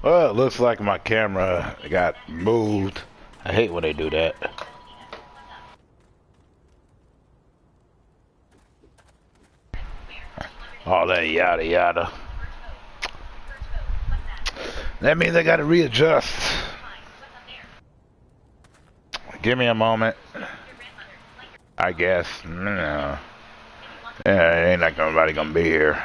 Well, it looks like my camera got moved. I hate when they do that. All that yada yada. That means I gotta readjust. Give me a moment. I guess. No. Yeah, ain't like nobody gonna be here.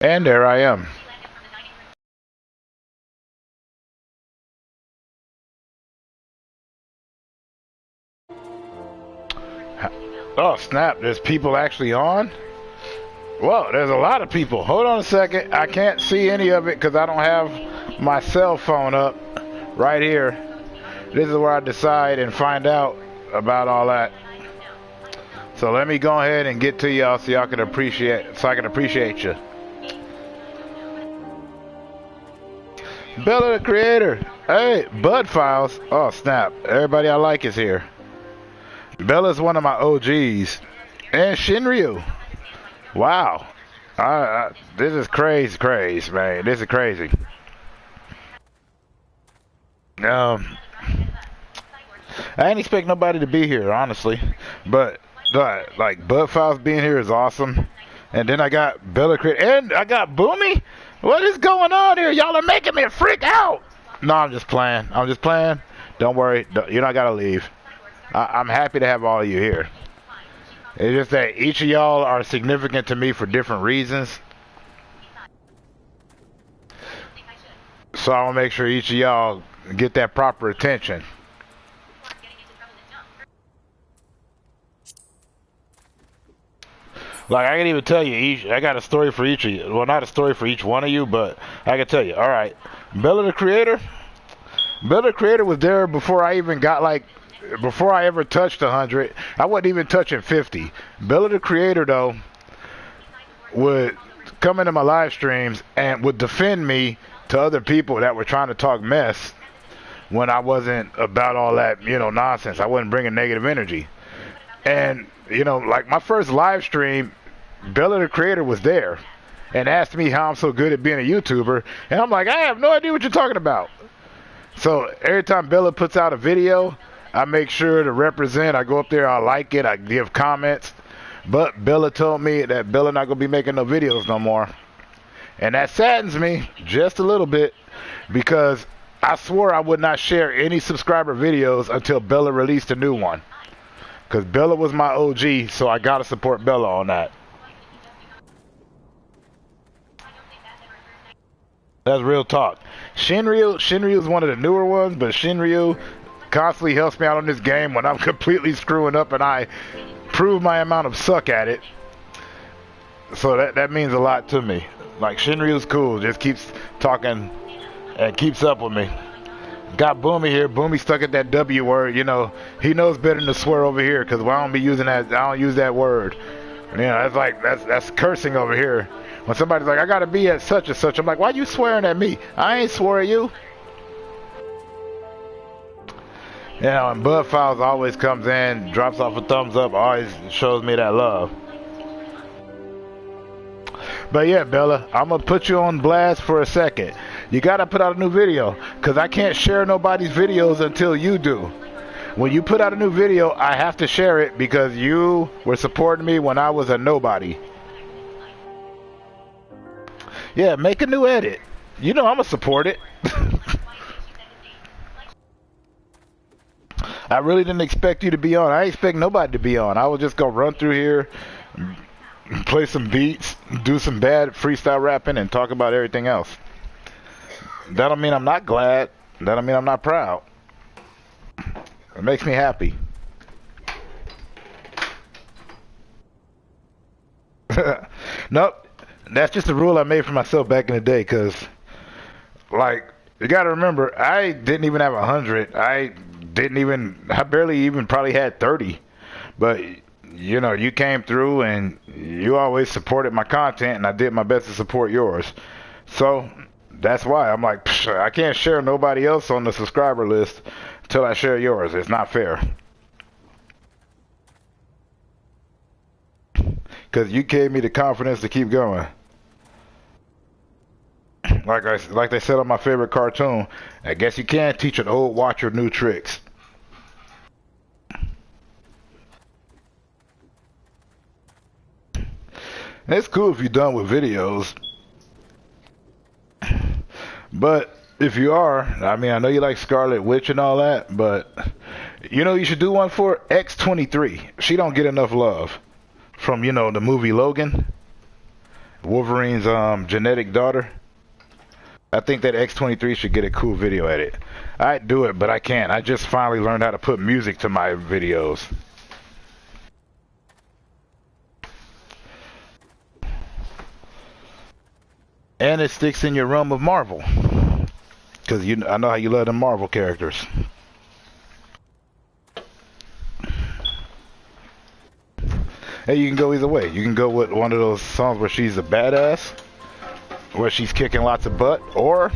And there I am. Oh snap, there's people actually on? Whoa, there's a lot of people. Hold on a second. I can't see any of it because I don't have my cell phone up right here. This is where I decide and find out about all that. So let me go ahead and get to y'all so y'all can appreciate you. Bella the Creator. Hey, Bud Files. Oh snap. Everybody I like is here. Bella's one of my OGs. And Shinryu. Wow. This is crazy, man. This is crazy. I didn't expect nobody to be here, honestly. But like Bud Files being here is awesome. And then I got Bella Creator and I got Boomy. What is going on here? Y'all are making me freak out. No, I'm just playing. Don't worry. You're not gotta leave. I'm happy to have all of you here. It's just that each of y'all are significant to me for different reasons. So I want to make sure each of y'all get that proper attention. Like, I can even tell you, I got a story for each of you. Well, not a story for each one of you, but I can tell you. All right. Bella the Creator was there before I even got, like, before I ever touched 100. I wasn't even touching 50. Bella the Creator, though, would come into my live streams and would defend me to other people that were trying to talk mess when I wasn't about all that, nonsense. I wasn't bringing negative energy. And, like my first live stream, Bella the Creator was there and asked me how I'm so good at being a YouTuber. And I'm like, I have no idea what you're talking about. So every time Bella puts out a video, I make sure to represent. I go up there, I like it, I give comments. But Bella told me that Bella not going to be making no videos no more. And that saddens me just a little bit because I swore I would not share any subscriber videos until Bella released a new one. Because Bella was my OG, so I got to support Bella on that. That's real talk. Shinryu is one of the newer ones, but Shinryu constantly helps me out on this game when I'm completely screwing up and I prove my amount of suck at it. So that means a lot to me. Like, Shinryu's cool, just keeps talking and keeps up with me. Got Boomy here. Boomy stuck at that W word, He knows better than to swear over here because I don't be using that. I don't use that word. That's cursing over here. When somebody's like, I gotta be at such and such, I'm like, why you swearing at me? I ain't swore at you. And Bud Files always comes in, drops off a thumbs up, always shows me that love. But yeah, Bella, I'm gonna put you on blast for a second. You gotta put out a new video, cause I can't share nobody's videos until you do. When you put out a new video, I have to share it because you were supporting me when I was a nobody. Yeah, make a new edit. I'm gonna support it. I really didn't expect you to be on. I didn't expect nobody to be on. I was just gonna run through here, play some beats, do some bad freestyle rapping, and talk about everything else. That don't mean I'm not glad. That don't mean I'm not proud. It makes me happy. Nope. That's just a rule I made for myself back in the day, cause like you got to remember, I didn't even have 100. I barely even probably had 30. But you know, you came through and you always supported my content, and I did my best to support yours. So that's why I'm like, I can't share nobody else on the subscriber list until I share yours. It's not fair. Because you gave me the confidence to keep going. Like they said on my favorite cartoon, I guess you can teach an old watcher new tricks. And it's cool if you're done with videos. But if you are, I mean, I know you like Scarlet Witch and all that, but you know you should do one for X-23. She don't get enough love from, you know, the movie Logan, Wolverine's genetic daughter. I think that X-23 should get a cool video edit. I'd do it, but I can't. I just finally learned how to put music to my videos. And it sticks in your realm of Marvel. Because I know how you love the Marvel characters. Hey, you can go either way. You can go with one of those songs where she's a badass, where she's kicking lots of butt, or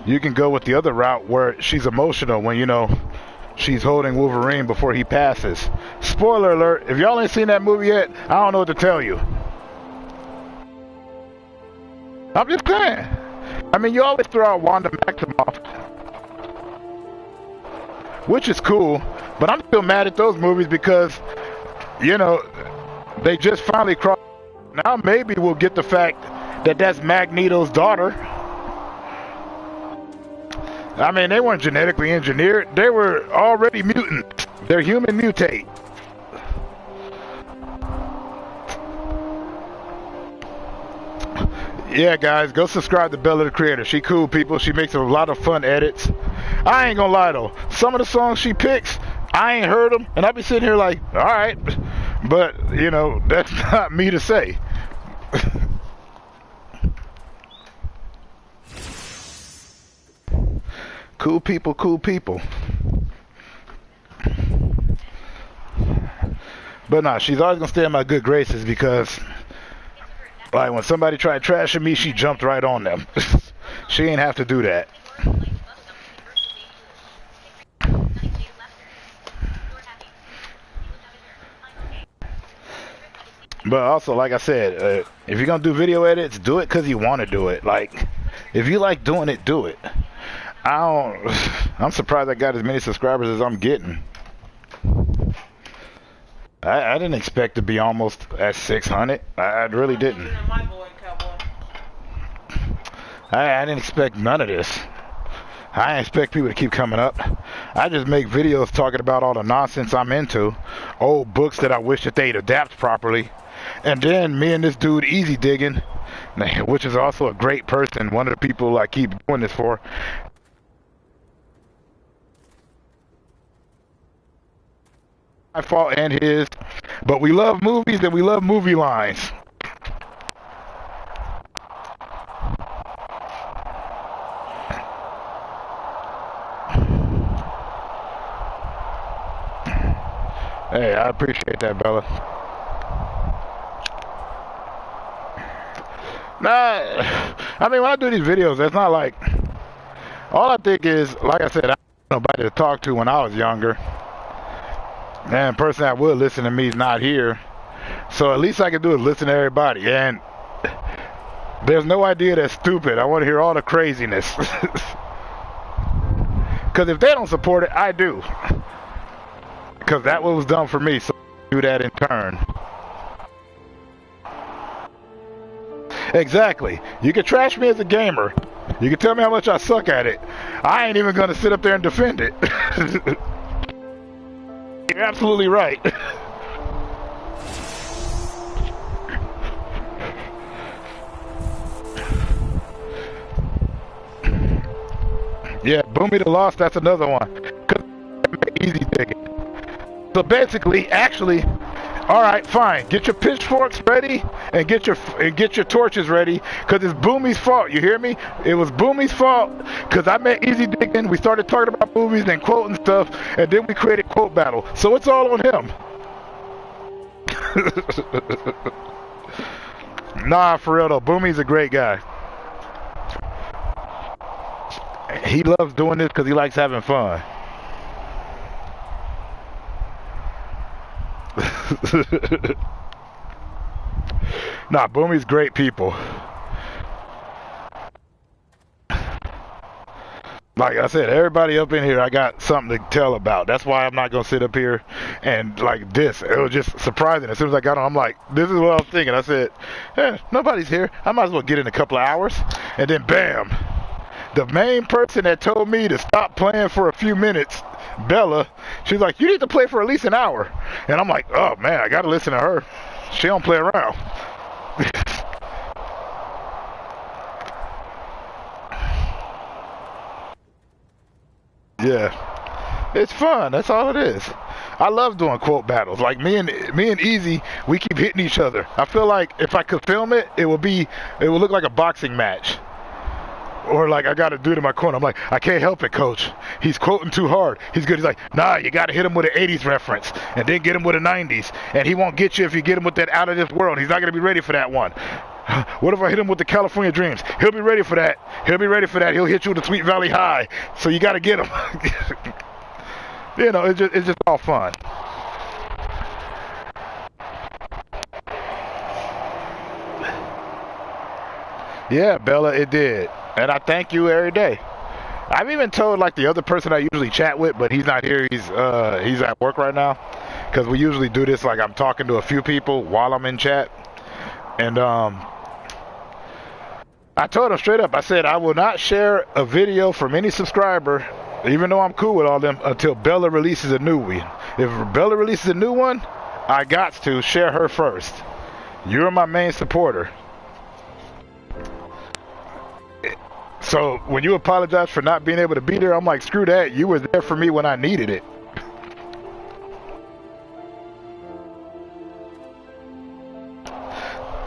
you can go with the other route where she's emotional when, you know, she's holding Wolverine before he passes. Spoiler alert, if y'all ain't seen that movie yet, I don't know what to tell you. I'm just saying. I mean, you always throw out Wanda Maximoff, which is cool, but I'm still mad at those movies because, you know, they just finally crossed. Now maybe we'll get the fact that that's Magneto's daughter. I mean, they weren't genetically engineered. They were already mutants. They're human mutate. Yeah, guys, go subscribe to Bella the Creator. She cool, people. She makes a lot of fun edits. I ain't gonna lie, though. Some of the songs she picks, I ain't heard them, and I be sitting here like, all right. But, you know, that's not me to say. Cool people, cool people. But nah, she's always gonna stay in my good graces because, like, when somebody tried trashing me, she jumped right on them. She ain't have to do that. But also, like I said, if you're gonna do video edits, do it because you want to do it. Like, if you like doing it, do it. I'm surprised I got as many subscribers as I'm getting. I didn't expect to be almost at 600. I really didn't. I didn't expect none of this. I didn't expect people to keep coming up. I just make videos talking about all the nonsense I'm into, old books that I wish that they'd adapt properly, and then me and this dude Easy Digging, which is also a great person, one of the people I keep doing this for. My fault and his, but we love movies and we love movie lines. Hey, I appreciate that, Bella. Nah, I mean, when I do these videos, it's not like, all I think is, like I said, I had nobody to talk to when I was younger. And the person that would listen to me is not here. So at least I can do is listen to everybody. And there's no idea that's stupid. I want to hear all the craziness. Because if they don't support it, I do. Because that was done for me, so I do that in turn. Exactly. You can trash me as a gamer. You can tell me how much I suck at it. I ain't even going to sit up there and defend it. You're absolutely right. Yeah, Boomy the Lost, that's another one. Easy Digging. So basically, actually, All right, fine. Get your pitchforks ready and get your torches ready, cause it's Boomy's fault. You hear me? It was Boomy's fault, cause I met Easy Diggin'. We started talking about movies and quoting stuff, and then we created quote battle. So it's all on him. Nah, for real though, Boomy's a great guy. He loves doing this because he likes having fun. Nah, Boomy's great people. Like I said, everybody up in here, I got something to tell about. That's why I'm not gonna sit up here and like this. It was just surprising. As soon as I got on, I'm like, this is what I was thinking. I said, nobody's here. I might as well get in a couple of hours. And then bam, the main person that told me to stop playing for a few minutes, Bella, she's like, you need to play for at least an hour. And I'm like, oh man, I gotta listen to her. She don't play around. Yeah, it's fun. That's all it is. I love doing quote battles. Like me and Easy, we keep hitting each other. I feel like if I could film it, it would look like a boxing match. Or like I got a dude in my corner. I'm like, I can't help it, coach. He's quoting too hard. He's good. He's like, nah, you got to hit him with an 80s reference and then get him with a 90s. And he won't get you if you get him with that out of this world. He's not going to be ready for that one. What if I hit him with the California Dreams? He'll be ready for that. He'll be ready for that. He'll hit you with the Sweet Valley High. So you got to get him. You know, it's just all fun. Yeah, Bella, it did. And I thank you every day. I've even told like the other person I usually chat with, but he's not here. He's at work right now. Because we usually do this like I'm talking to a few people while I'm in chat. And I told him straight up, I said I will not share a video from any subscriber, even though I'm cool with all them, until Bella releases a new one. If Bella releases a new one, I got to share her first. You're my main supporter. So when you apologize for not being able to be there, I'm like, screw that. You were there for me when I needed it.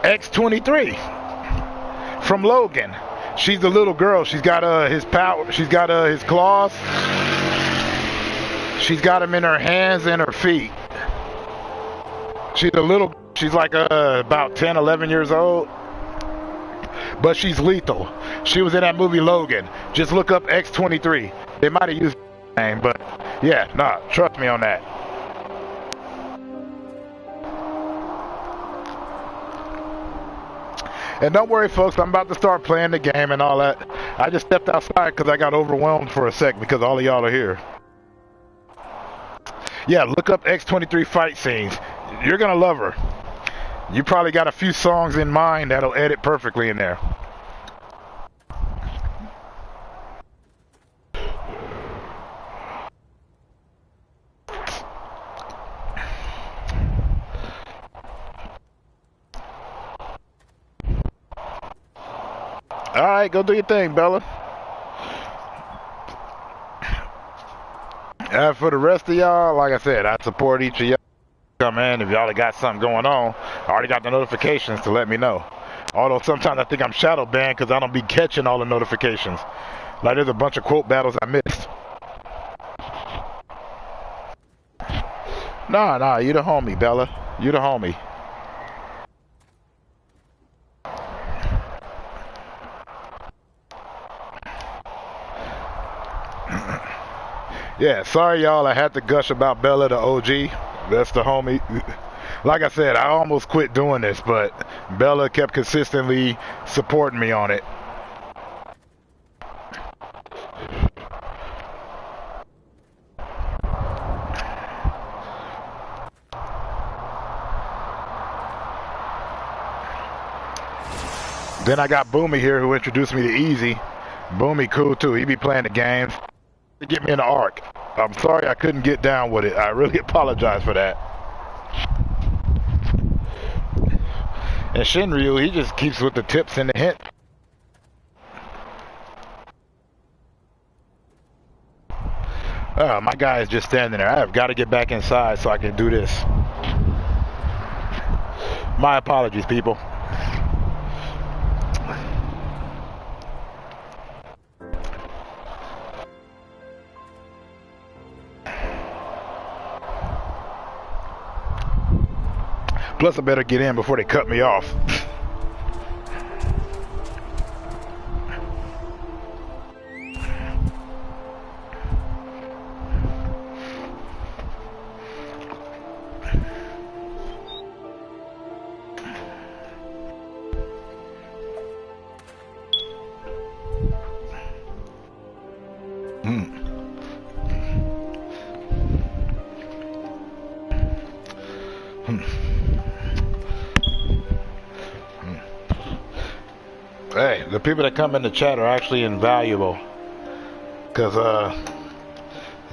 X23 from Logan. She's the little girl. She's got his power. She's got his claws. She's got him in her hands and her feet. She's a little. She's like about 10, 11 years old. But she's lethal. She was in that movie Logan. Just look up X23. They might have used the name, but yeah, nah, trust me on that. And don't worry, folks, I'm about to start playing the game and all that. I just stepped outside because I got overwhelmed for a sec because all of y'all are here. Yeah, look up X23 fight scenes. You're going to love her. You probably got a few songs in mind that'll edit perfectly in there. Alright, go do your thing, Bella. And for the rest of y'all, like I said, I support each of y'all. Come in if y'all have got something going on. I already got the notifications to let me know. Although sometimes I think I'm shadow banned because I don't be catching all the notifications. Like there's a bunch of quote battles I missed. Nah, you the homie, Bella. You the homie. Yeah, sorry y'all, I had to gush about Bella the OG. That's the homie. Like I said, I almost quit doing this, but Bella kept consistently supporting me on it. Then I got Boomy here who introduced me to Easy. Boomy cool too, he be playing the games to get me in the arc. I'm sorry I couldn't get down with it. I really apologize for that. And Shinryu, he just keeps with the tips and the hint. My guy is just standing there. I have got to get back inside so I can do this. My apologies, people. Plus, I better get in before they cut me off. Hey, the people that come in the chat are actually invaluable. Because,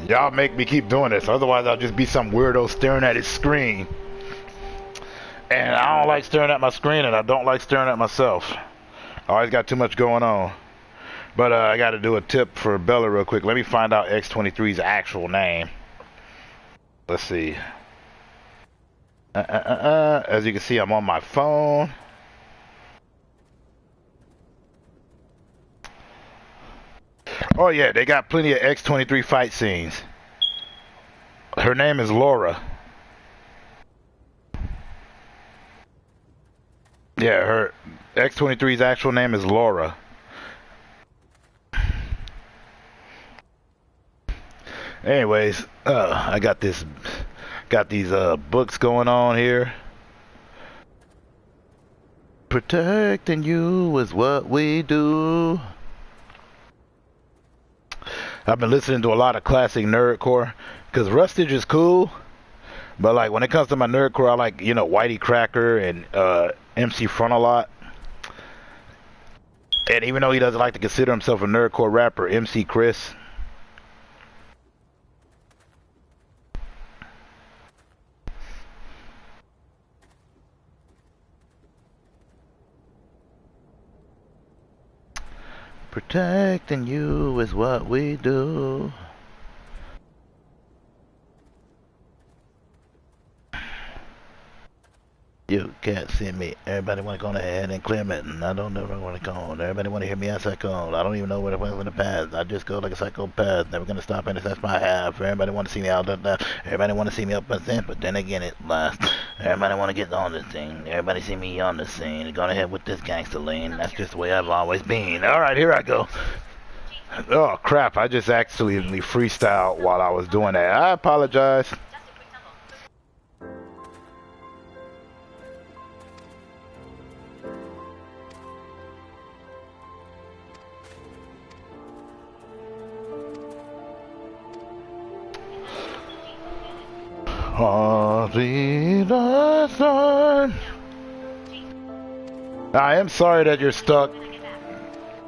y'all make me keep doing this. Otherwise, I'll just be some weirdo staring at his screen. And I don't like staring at my screen, and I don't like staring at myself. I always got too much going on. But I got to do a tip for Bella real quick. Let me find out X23's actual name. Let's see. As you can see, I'm on my phone. Oh yeah, they got plenty of X23 fight scenes. Her name is Laura. Yeah, her X23's actual name is Laura. Anyways, I got these books going on here. Protecting you is what we do. I've been listening to a lot of classic nerdcore because Rustage is cool, but like when it comes to my nerdcore, I like, you know, Whitey Cracker and MC Front a lot. And even though he doesn't like to consider himself a nerdcore rapper, MC Chris. Protecting you is what we do. You can't see me. Everybody want to go ahead and clear it, and I don't know where I want to go. Everybody want to hear me as I go. I don't even know where the fuck in the past. I just go like a psychopath. Never gonna stop and that's my half. Everybody want to see me out there. Everybody want to see me up percent, but then again it lasts. Everybody want to get on this thing. Everybody see me on the scene. Going ahead with this gangster lane. That's just the way I've always been. All right, here I go. Oh crap! I just actually freestyled while I was doing that. I apologize. I am sorry that you're stuck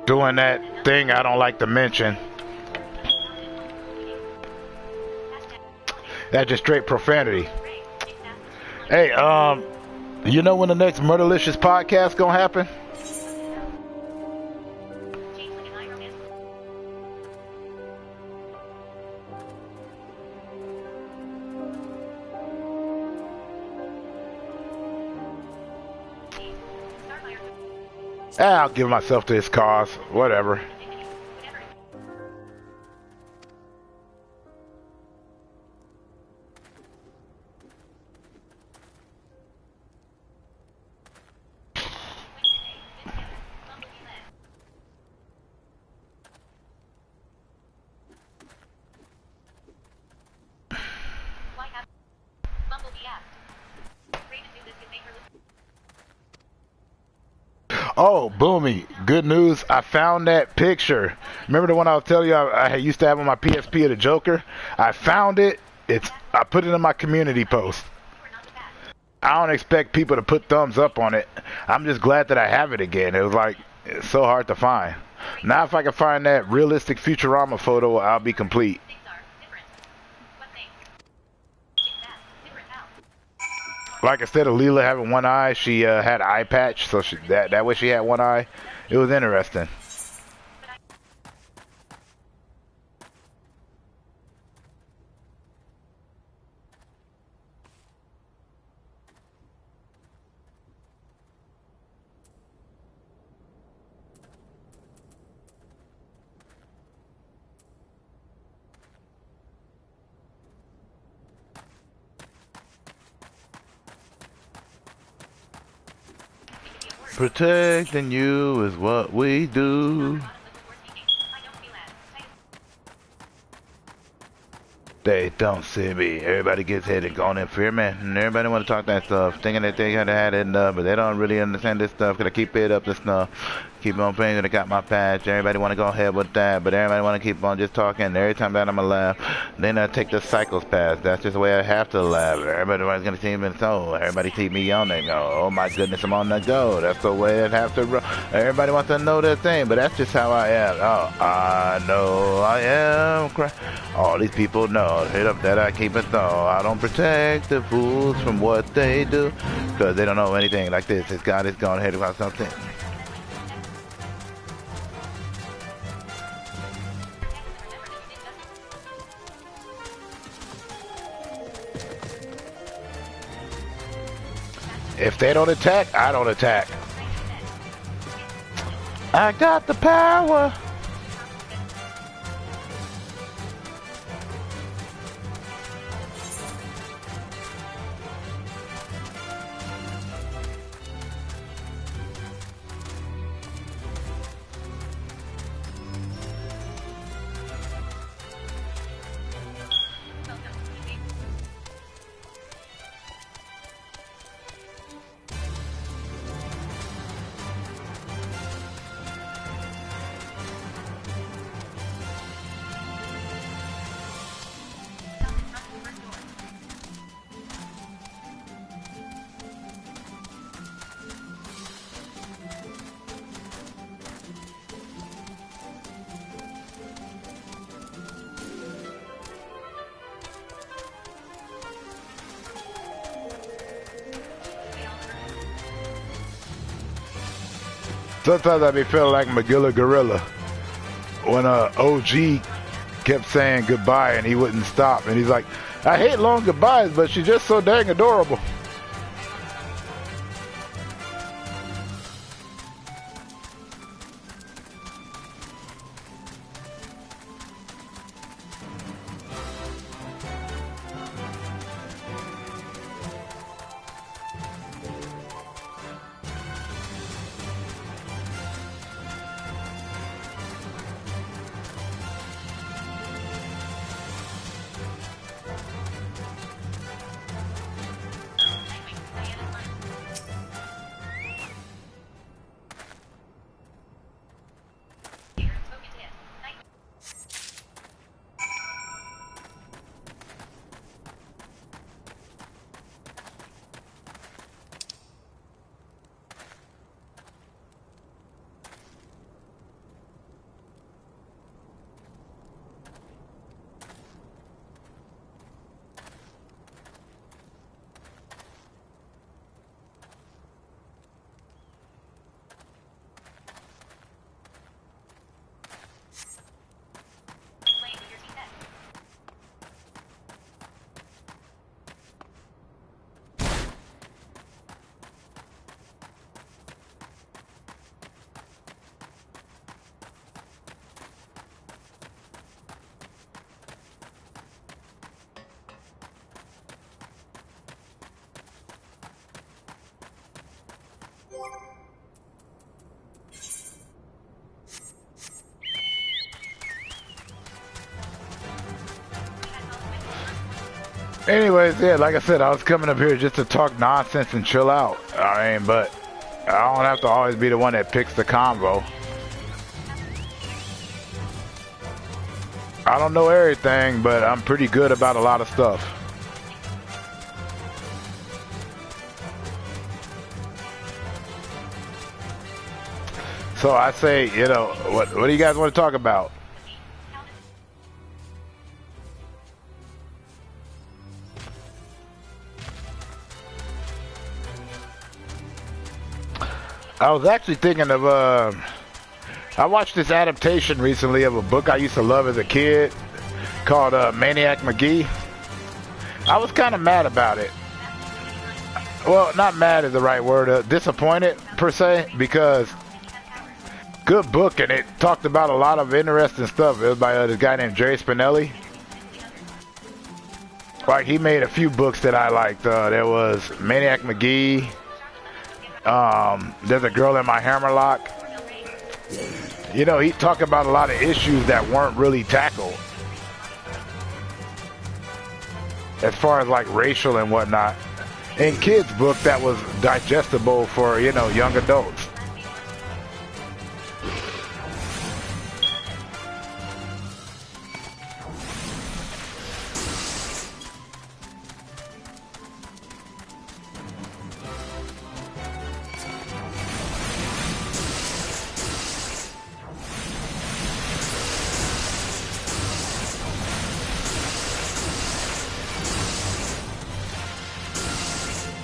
doing that thing I don't like to mention. That's just straight profanity. Hey, you know when the next Murderlicious podcast gonna happen? I'll give myself to his cause. Whatever. Oh, Boomy, good news. I found that picture. Remember the one I was telling you I used to have on my PSP of the Joker? I found it. I put it in my community post. I don't expect people to put thumbs up on it. I'm just glad that I have it again. It was like, it's so hard to find. Now if I can find that realistic Futurama photo, I'll be complete. Like instead of Leela having one eye, she had an eye patch, so that way she had one eye. It was interesting. Protecting you is what we do. They don't see me. Everybody gets headed going in fear, man. And everybody want to talk that stuff, thinking that they had it enough, but they don't really understand this stuff. Gonna keep it up to snuff. Keep on playing that I got my patch. Everybody want to go ahead with that, but everybody want to keep on just talking. Every time that I'ma laugh, then I take the cycles pass. That's just the way I have to laugh. Everybody's gonna see me so. Everybody see me on there go. Oh my goodness, I'm on the go. That's the way I have to run. Everybody wants to know that thing, but that's just how I am. Oh, I know I am. All these people know. Hit up that I keep it though. I don't protect the fools from what they do, cause they don't know anything like this. It's God is going ahead about something. If they don't attack, I don't attack. I got the power. Sometimes I be feeling like Magilla Gorilla when OG kept saying goodbye and he wouldn't stop. And he's like, I hate long goodbyes, but she's just so dang adorable. Anyways, yeah, like I said, I was coming up here just to talk nonsense and chill out. I mean, but I don't have to always be the one that picks the combo. I don't know everything, but I'm pretty good about a lot of stuff. So I say, you know, what do you guys want to talk about? I was actually thinking of, I watched this adaptation recently of a book I used to love as a kid called Maniac McGee. I was kind of mad about it. Well, not mad is the right word, disappointed per se, because good book and it talked about a lot of interesting stuff. It was by this guy named Jerry Spinelli. Like, he made a few books that I liked. There was Maniac McGee. There's a Girl in My Hammerlock. You know, he talked about a lot of issues that weren't really tackled as far as like racial and whatnot. In kids' book that was digestible for, you know, young adults.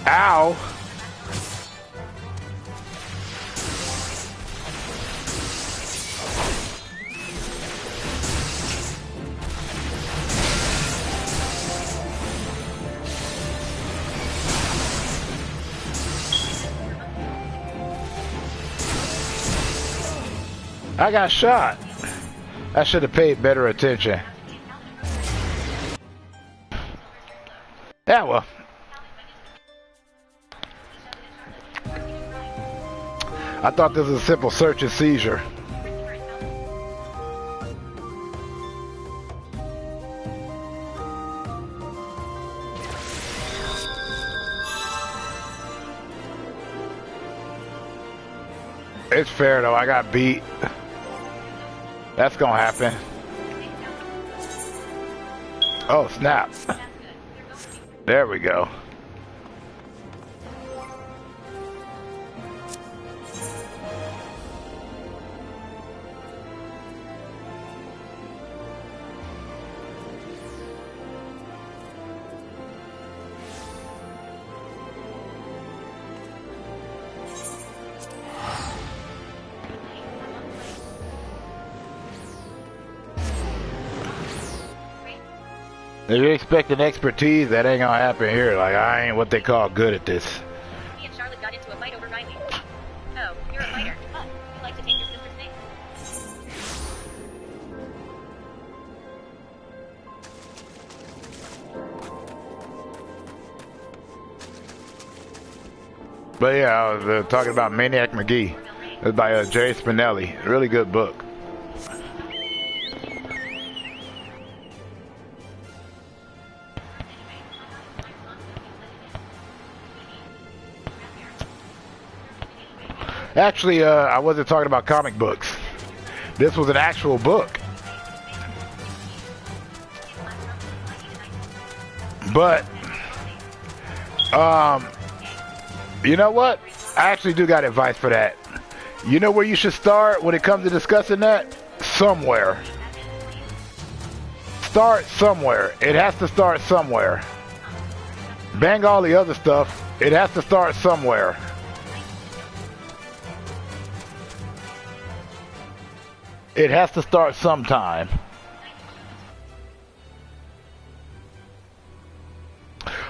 Ow! I got shot. I should have paid better attention. Yeah, well. I thought this was a simple search and seizure. It's fair though, I got beat. That's gonna happen. Oh, snap. There we go. If you're expecting expertise, that ain't gonna happen here. Like, I ain't what they call good at this. Me and Charlotte got into a fight over rhyming. Oh, you're a fighter. Huh. You like to take your sister's name? But yeah, I was talking about Maniac McGee. It's by Jerry Spinelli. Really good book. Actually, I wasn't talking about comic books. This was an actual book. But, you know what? I actually do got advice for that. You know where you should start when it comes to discussing that? Somewhere. Start somewhere. It has to start somewhere. Bang all the other stuff. It has to start somewhere. It has to start sometime.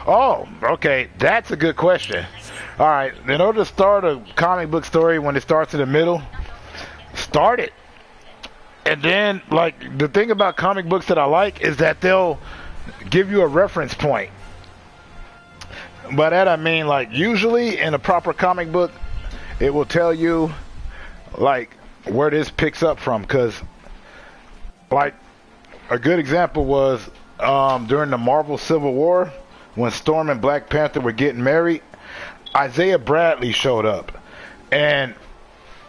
Oh, okay. That's a good question. All right. In order to start a comic book story when it starts in the middle, start it. And then, like, the thing about comic books that I like is that they'll give you a reference point. By that I mean, like, usually in a proper comic book, it will tell you, like, where this picks up from, because like a good example was during the Marvel Civil War when Storm and Black Panther were getting married, Isaiah Bradley showed up, and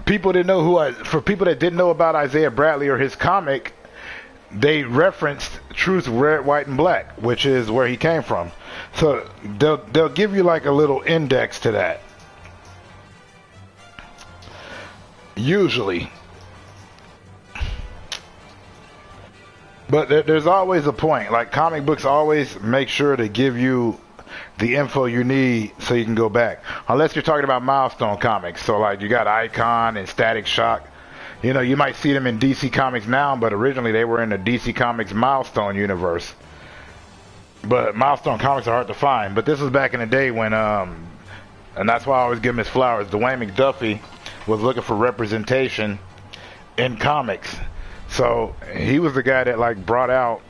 people didn't know for people that didn't know about Isaiah Bradley or his comic, they referenced Truth, Red, White, and Black, which is where he came from. So they'll give you like a little index to that. Usually. But there's always a point. Like, comic books always make sure to give you the info you need so you can go back. Unless you're talking about Milestone comics. So, like, you got Icon and Static Shock. You know, you might see them in DC Comics now, but originally they were in the DC Comics Milestone universe. But Milestone comics are hard to find. But this was back in the day when, and that's why I always give him his flowers, Dwayne McDuffie was looking for representation in comics. So he was the guy that like brought out,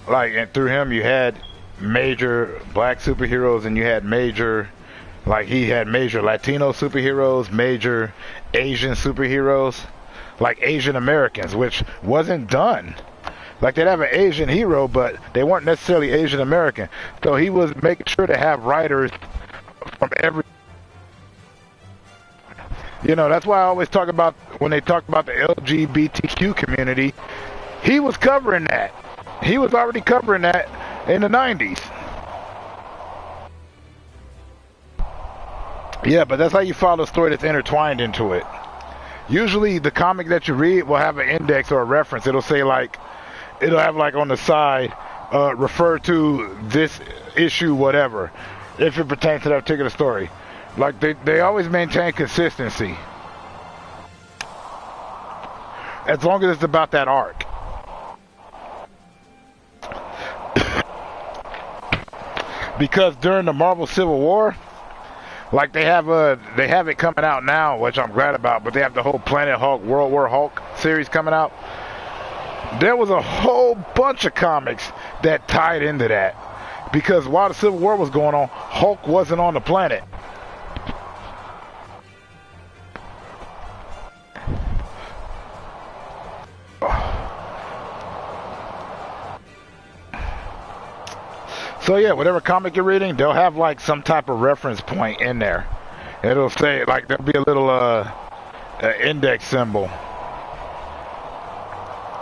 like, and through him you had major black superheroes and you had major Like he had major Latino superheroes, major Asian superheroes, like Asian Americans, which wasn't done. Like they'd have an Asian hero, but they weren't necessarily Asian American. So he was making sure to have writers from every. You know, that's why I always talk about when they talk about the LGBTQ community. He was covering that. He was already covering that in the 90s. Yeah, but that's how you follow a story that's intertwined into it. Usually the comic that you read will have an index or a reference. It'll say like, it'll have like on the side, refer to this issue, whatever, if it pertains to that particular story. Like they always maintain consistency. As long as it's about that arc. Because during the Marvel Civil War, like they have it coming out now, which I'm glad about, but they have the whole Planet Hulk, World War Hulk series coming out. There was a whole bunch of comics that tied into that. Because while the Civil War was going on, Hulk wasn't on the planet. So yeah, whatever comic you're reading, they'll have like some type of reference point in there. It'll say like there'll be a little index symbol.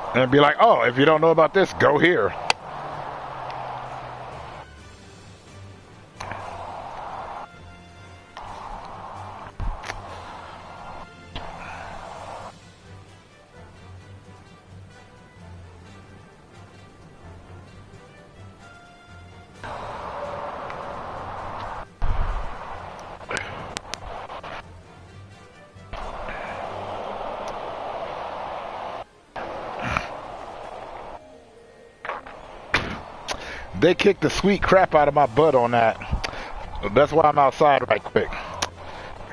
And it'll be like, oh, if you don't know about this, go here. They kicked the sweet crap out of my butt on that. That's why I'm outside right quick.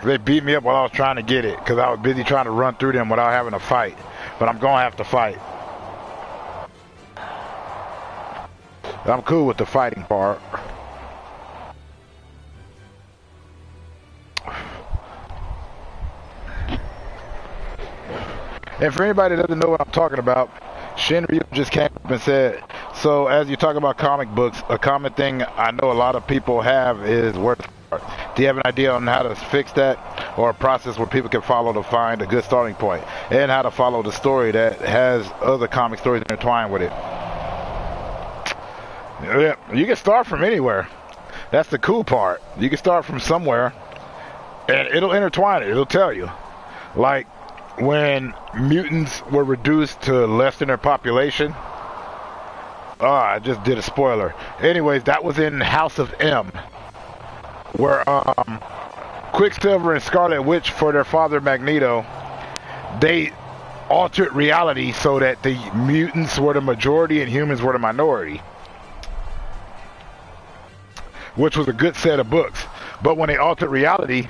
They beat me up while I was trying to get it because I was busy trying to run through them without having to fight. But I'm going to have to fight. I'm cool with the fighting part. And for anybody that doesn't know what I'm talking about, Shinryu just came up and said, so as you talk about comic books, a common thing I know a lot of people have is where to start. Do you have an idea on how to fix that, or a process where people can follow to find a good starting point, and how to follow the story that has other comic stories intertwined with it? Yeah, you can start from anywhere. That's the cool part. You can start from somewhere, and it'll intertwine it. It'll tell you. Like, when mutants were reduced to less than their population. Oh, I just did a spoiler. Anyways, that was in House of M, where Quicksilver and Scarlet Witch, for their father Magneto, they altered reality so that the mutants were the majority and humans were the minority, which was a good set of books. But when they altered reality,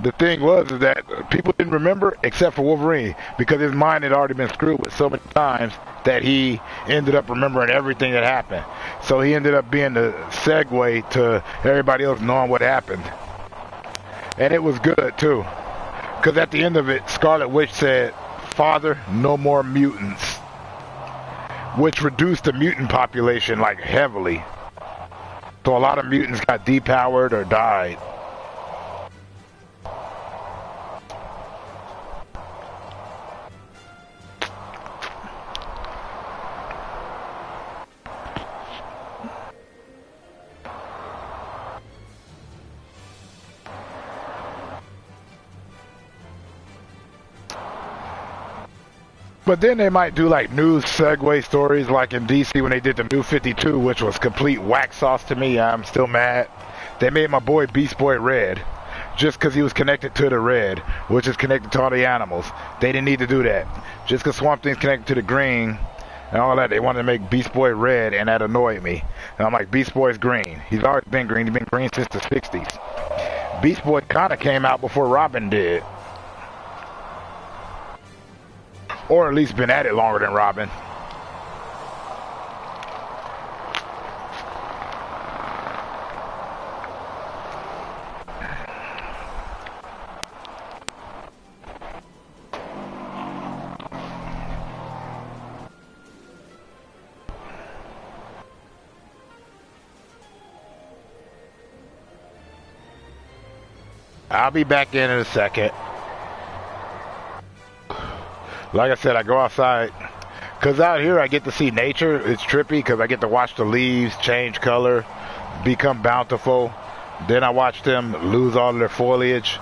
the thing was that people didn't remember except for Wolverine, because his mind had already been screwed with so many times that he ended up remembering everything that happened. So he ended up being the segue to everybody else knowing what happened. And it was good too, because at the end of it, Scarlet Witch said, "Father, no more mutants," which reduced the mutant population like heavily. So a lot of mutants got depowered or died. But then they might do like news segue stories, like in DC when they did the New 52, which was complete whack sauce to me. I'm still mad. They made my boy Beast Boy red just because he was connected to the red, which is connected to all the animals. They didn't need to do that. Just because Swamp Thing's connected to the green and all that, they wanted to make Beast Boy red, and that annoyed me. And I'm like, Beast Boy's green. He's always been green. He's been green since the 60s. Beast Boy kind of came out before Robin did. Or at least been at it longer than Robin. I'll be back in a second. Like I said, I go outside. Because out here I get to see nature. It's trippy because I get to watch the leaves change color, become bountiful. Then I watch them lose all of their foliage.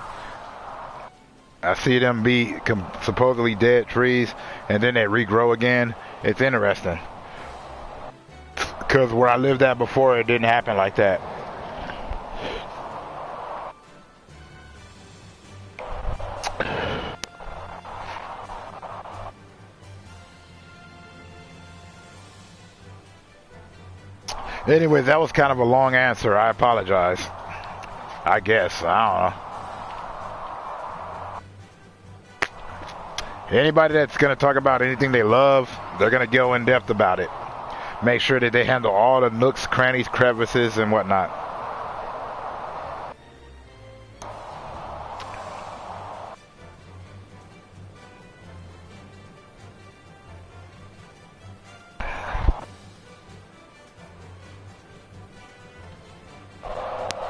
I see them be supposedly dead trees, and then they regrow again. It's interesting. Because where I lived at before, it didn't happen like that. Anyway, that was kind of a long answer. I apologize. I guess. I don't know. Anybody that's going to talk about anything they love, they're going to go in depth about it. Make sure that they handle all the nooks, crannies, crevices, and whatnot.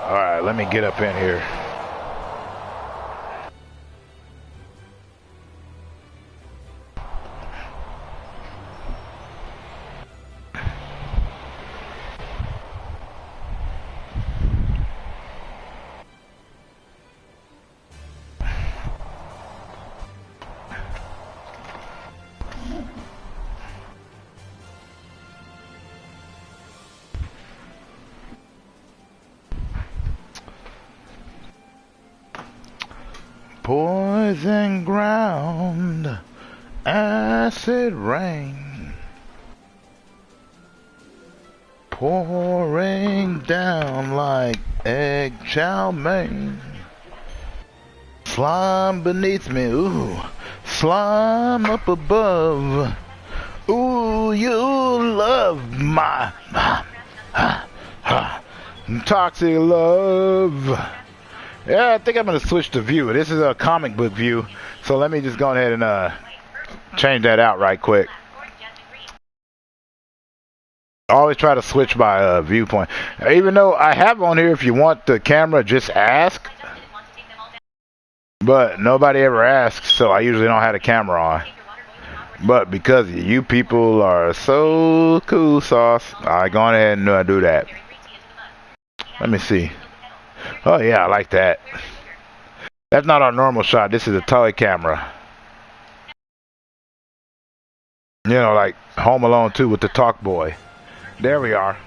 Alright, let me get up in here. Poison ground, acid rain, pouring down like egg chow mein. Slime beneath me, ooh, slime up above. Ooh, you love my toxic love. Yeah, I think I'm going to switch to view. This is a comic book view, so let me just go ahead and change that out right quick. I always try to switch by viewpoint. Even though I have on here, if you want the camera, just ask. But nobody ever asks, so I usually don't have the camera on. But because you people are so cool sauce, I go ahead and do that. Let me see. Oh yeah, I like that. That's not our normal shot. This is a toy camera. You know, like Home Alone 2 with the talk boy. There we are.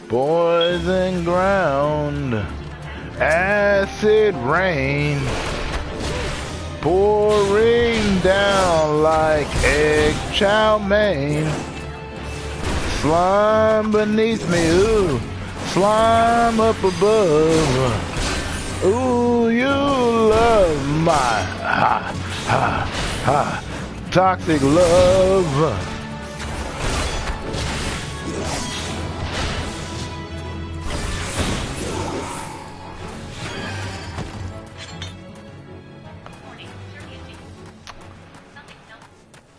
Poison ground, acid rain, pouring down like egg chow mein. Slime beneath me, ooh, slime up above. Ooh, you love my toxic love.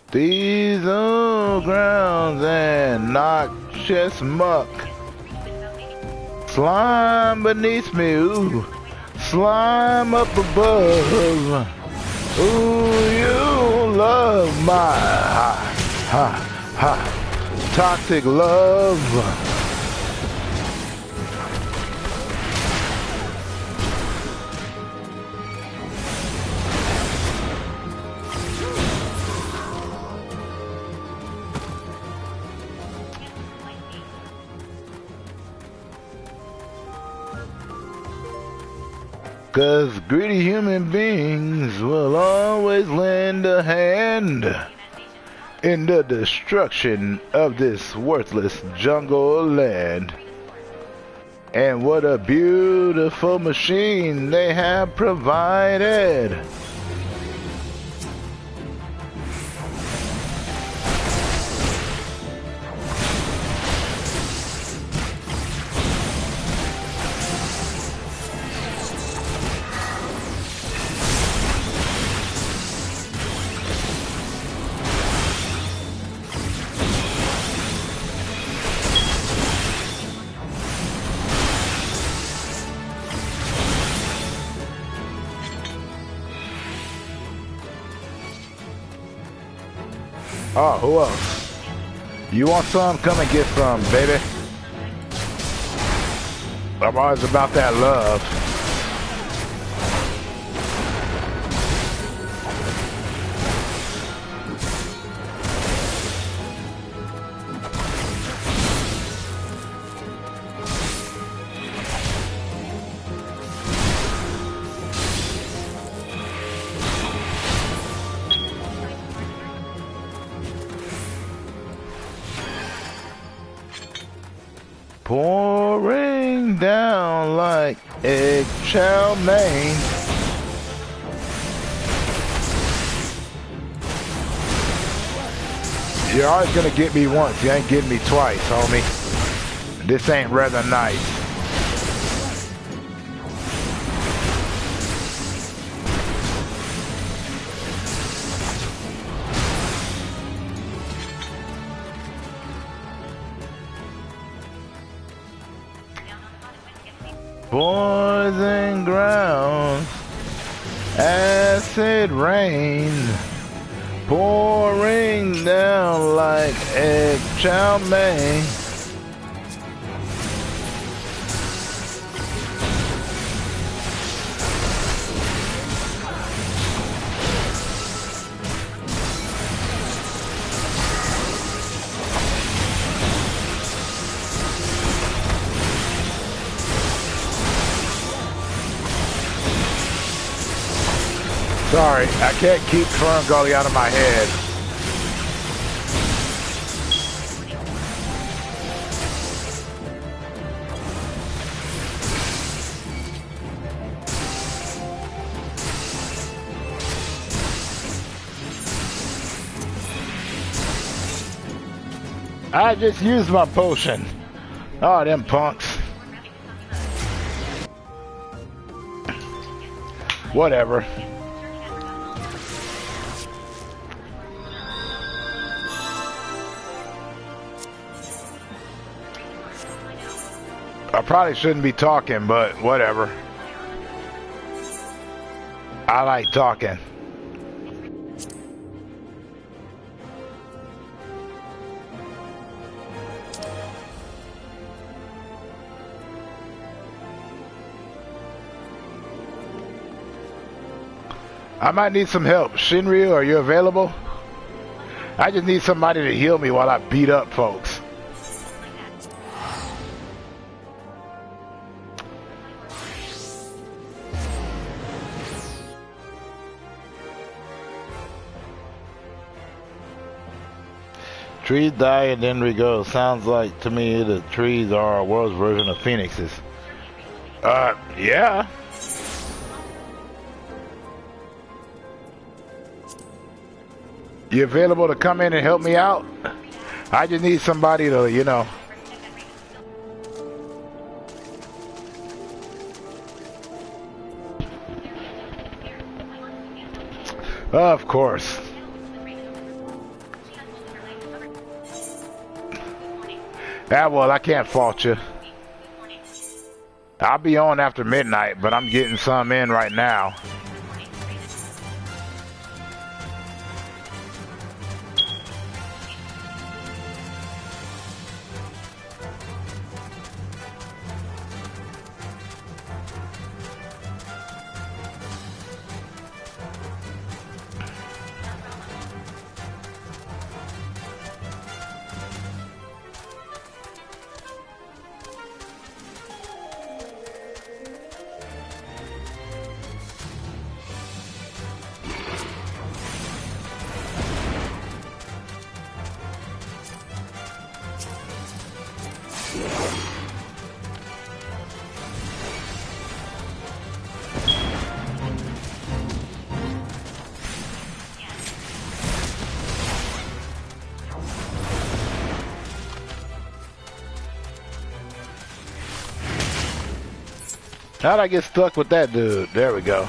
These old grounds and noxious muck. Slime beneath me, ooh, slime up above. Ooh, you love my toxic love. Cause greedy human beings will always lend a hand in the destruction of this worthless jungle land. And what a beautiful machine they have provided. Oh, who else? You want some? Come and get some, baby. I'm always about that love. Pouring down like eggshell main. You're always gonna get me once, you ain't getting me twice, homie. This ain't rather nice. Poison ground, acid rain, pouring down like egg chow mein. Sorry, I can't keep Ferngully out of my head. I just used my potion. Oh, them punks. Whatever. I probably shouldn't be talking, but whatever. I like talking. I might need some help. Shinryu, are you available? I just need somebody to heal me while I beat up folks. Trees die and then regrow. Sounds like to me the trees are our world's version of phoenixes. Yeah. You available to come in and help me out? I just need somebody to, you know. Of course. Yeah, well, I can't fault you. I'll be on after midnight, but I'm getting some in right now. How'd I get stuck with that dude? There we go.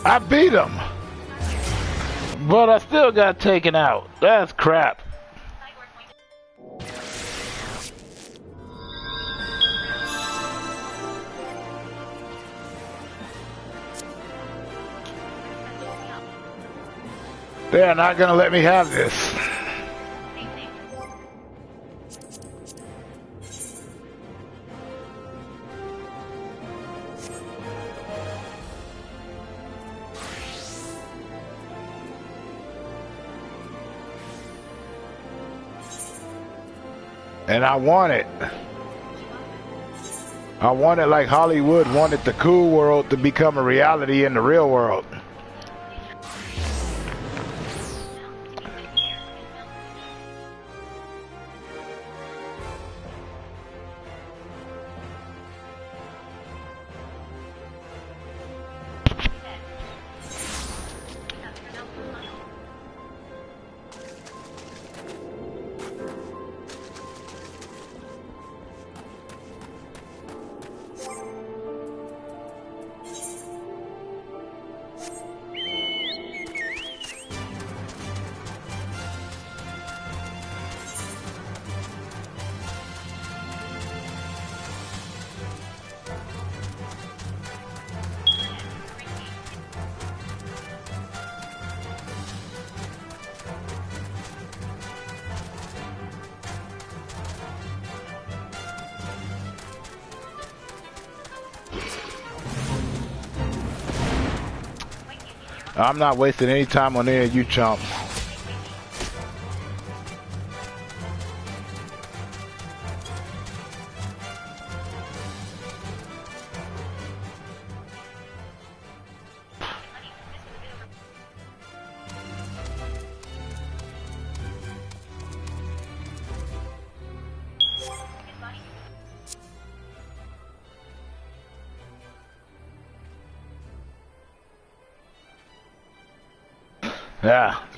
I beat him, but I still got taken out. That's crap. They're not gonna let me have this. And I want it. I want it like Hollywood wanted the cool world to become a reality in the real world. I'm not wasting any time on any of you chumps.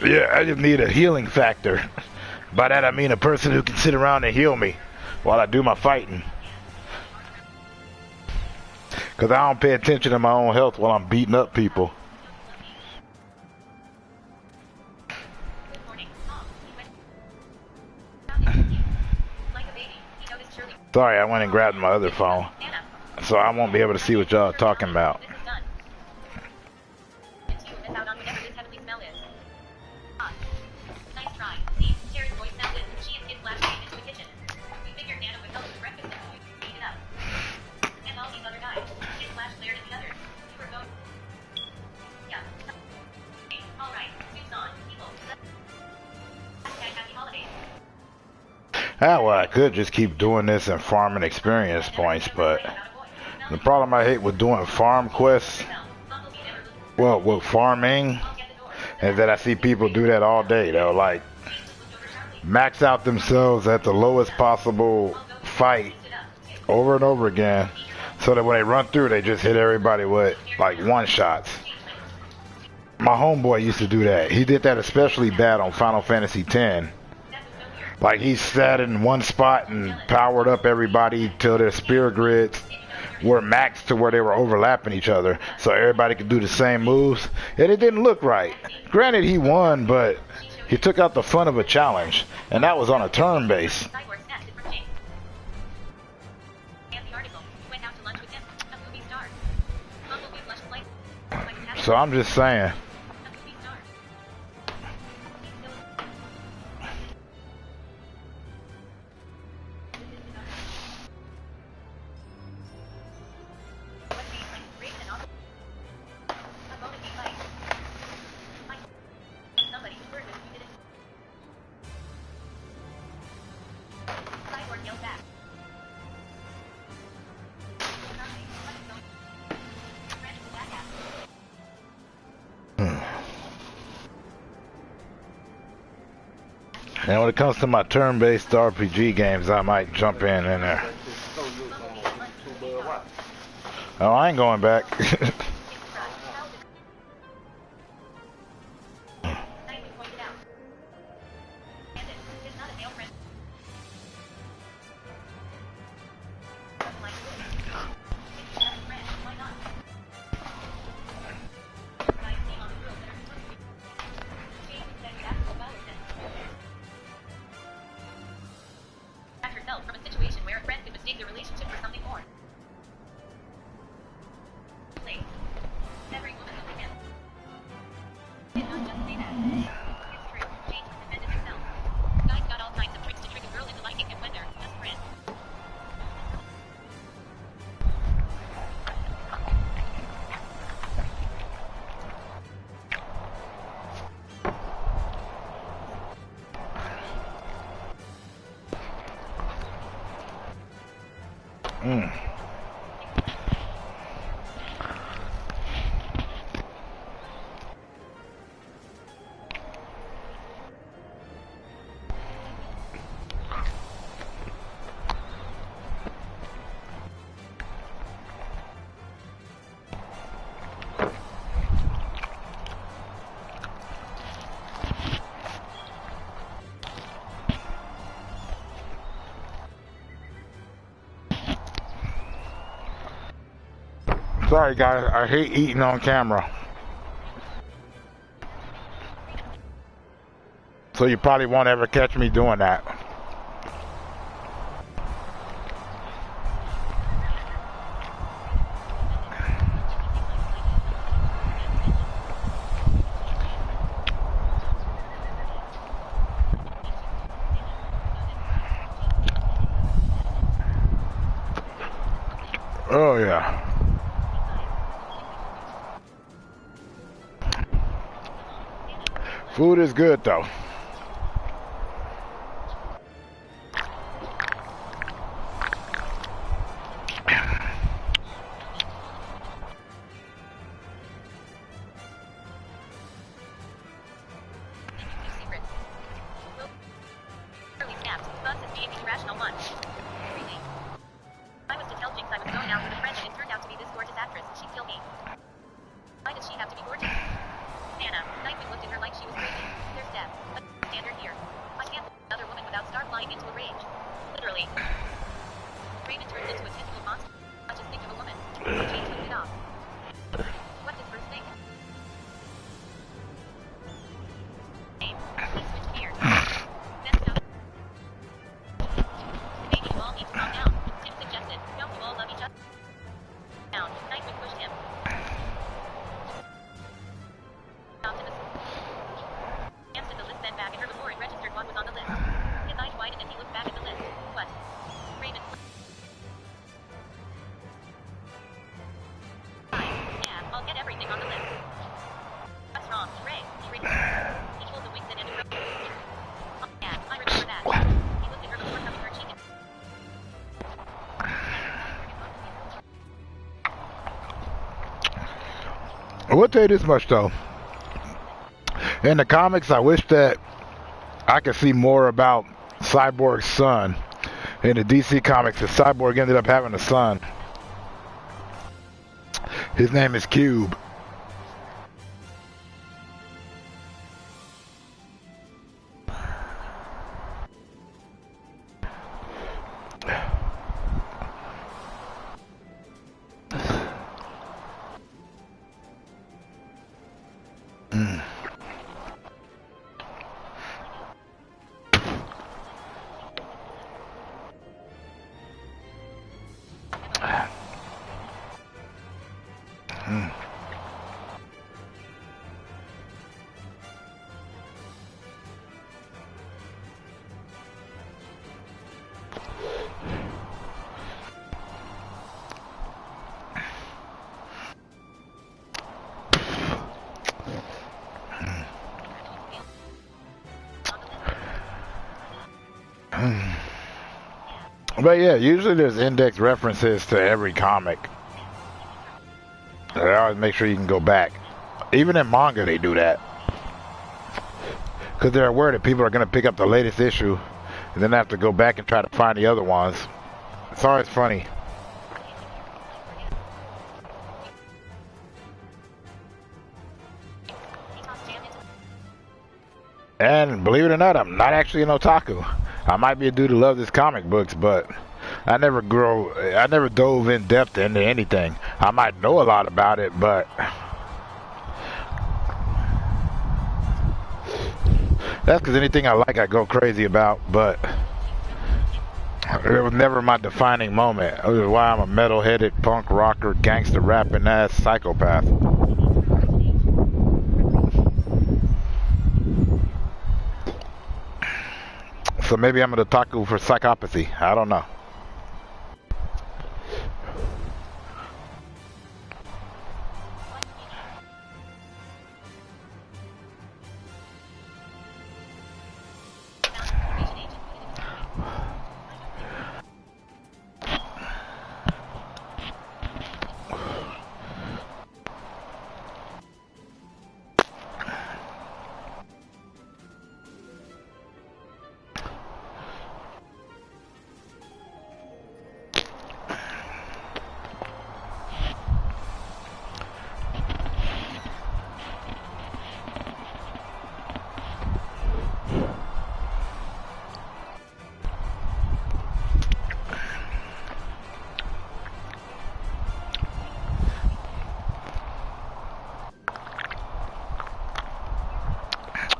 Yeah, I just need a healing factor. By that I mean a person who can sit around and heal me while I do my fighting. Cause I don't pay attention to my own health while I'm beating up people. Sorry, I went and grabbed my other phone. So I won't be able to see what y'all are talking about. Ah, well, I could just keep doing this and farming experience points, but the problem I hate with doing farm quests, well, with farming, is that I see people do that all day. They'll, like, max out themselves at the lowest possible fight over and over again, so that when they run through, they just hit everybody with, like, one-shots. My homeboy used to do that. He did that especially bad on Final Fantasy X. Like, he sat in one spot and powered up everybody till their spear grids were maxed to where they were overlapping each other, so everybody could do the same moves. And it didn't look right. Granted, he won, but he took out the fun of a challenge, and that was on a turn base. So I'm just saying. And when it comes to my turn-based RPG games, I might jump in there. Oh, I ain't going back. yourself from a situation where a friend could mistake your relationship for something more. Please. Every woman will begin. Did not just say that. It's true. Jane was defended herself. Guys got all kinds of tricks to trick a girl into liking him when they're just friends. Sorry guys, I hate eating on camera. So you probably won't ever catch me doing that. Oh yeah. Food is good though. I will tell you this much though. In the comics, I wish that I could see more about Cyborg's son. In the DC comics, the Cyborg ended up having a son. His name is Cube. But yeah, usually there's index references to every comic. I always make sure you can go back. Even in manga they do that. Because they're aware that people are going to pick up the latest issue and then have to go back and try to find the other ones. It's always funny. And believe it or not, I'm not actually an otaku. I might be a dude who loves his comic books, but I never dove in depth into anything. I might know a lot about it, but that's because anything I like I go crazy about, but It was never my defining moment. It was why I'm a metal-headed punk rocker, gangster rapping ass psychopath. So maybe I'm an otaku for psychopathy. I don't know.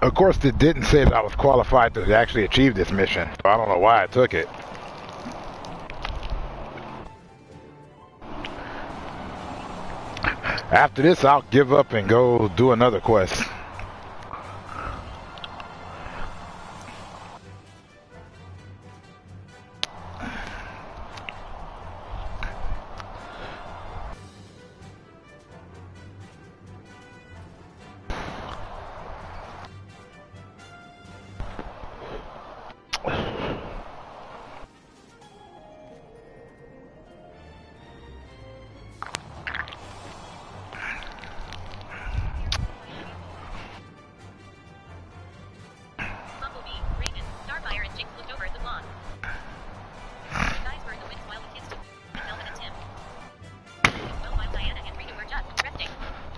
Of course, it didn't say that I was qualified to actually achieve this mission. So I don't know why I took it. After this, I'll give up and go do another quest.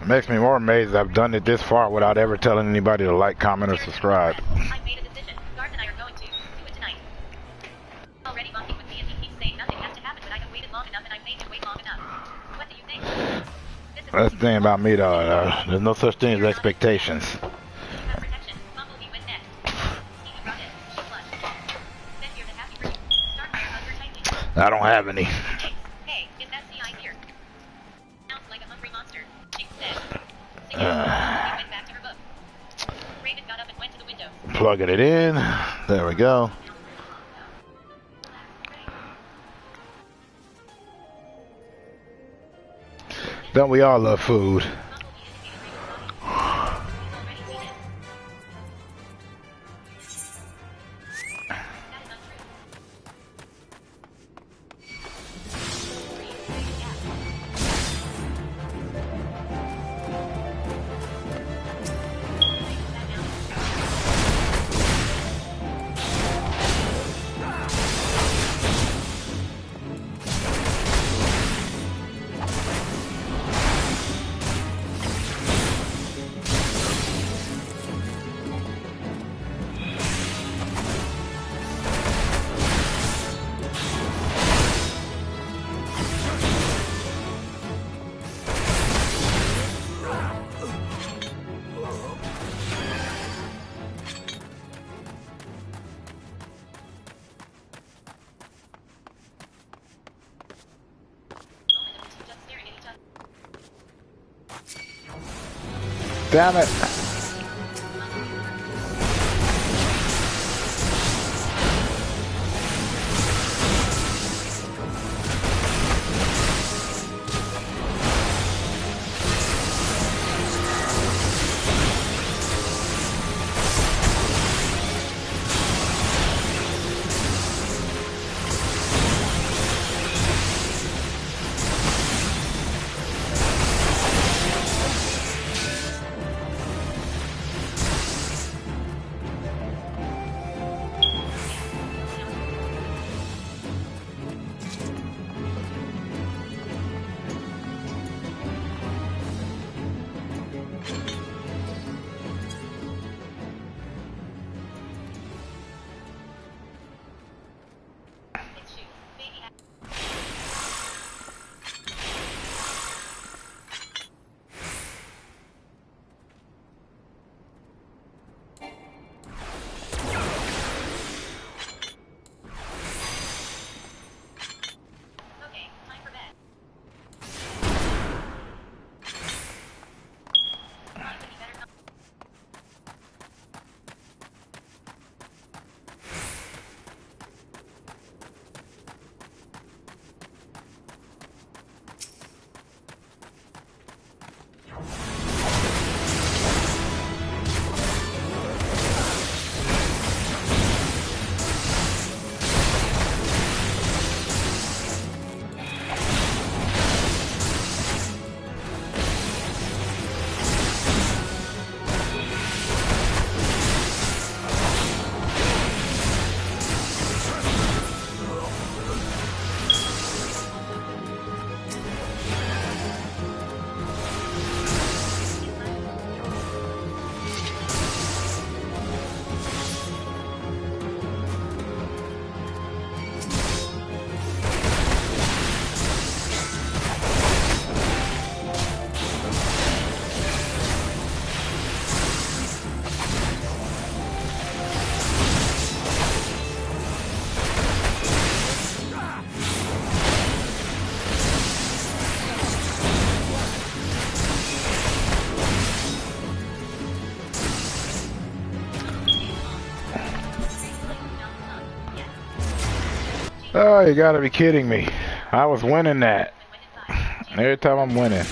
It makes me more amazed I've done it this far without ever telling anybody to like, comment, or subscribe. I made a decision. Garth and I are going to do it tonight. Already monkeying with me and he keeps saying nothing has to happen, but I have waited long enough and I've made you wait long enough. What do you think? That's the thing about me though, there's no such thing as expectations. Protection. Bumblebee went next. Steven brought it. She flushed. Then here's a happy room. Starfire hugged her tightly. I don't have any. Hey, is that CI here? Sounds like a hungry monster. Jinx said. Singing went back to her book. Raven got up and went to the window. Plugging it in. There we go. Don't we all love food? Damn it. Oh, you gotta be kidding me. I was winning that. When inside, Every time I'm winning.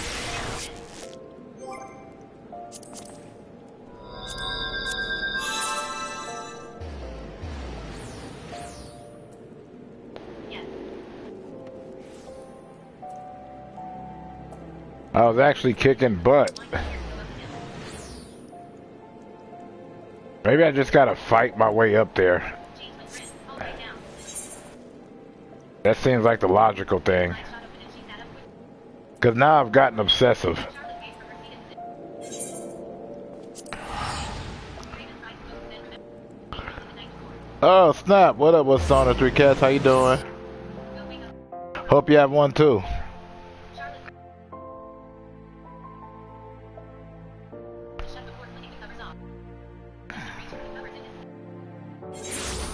yes. I was actually kicking butt. Line clear. Go up hill. Maybe I just gotta fight my way up there. Change with grid. All the way down. That seems like the logical thing. Line shot open and she sat up quick. Because now I've gotten obsessive. Charlotte pays for her seat and Great inside smoke then remember. To the night before. Oh, snap. What up, what's on the three cats? How you doing? Go wake up. Hope you have one too. Charlotte. Shut before flicking the covers off. Reach for the covers in it. Change with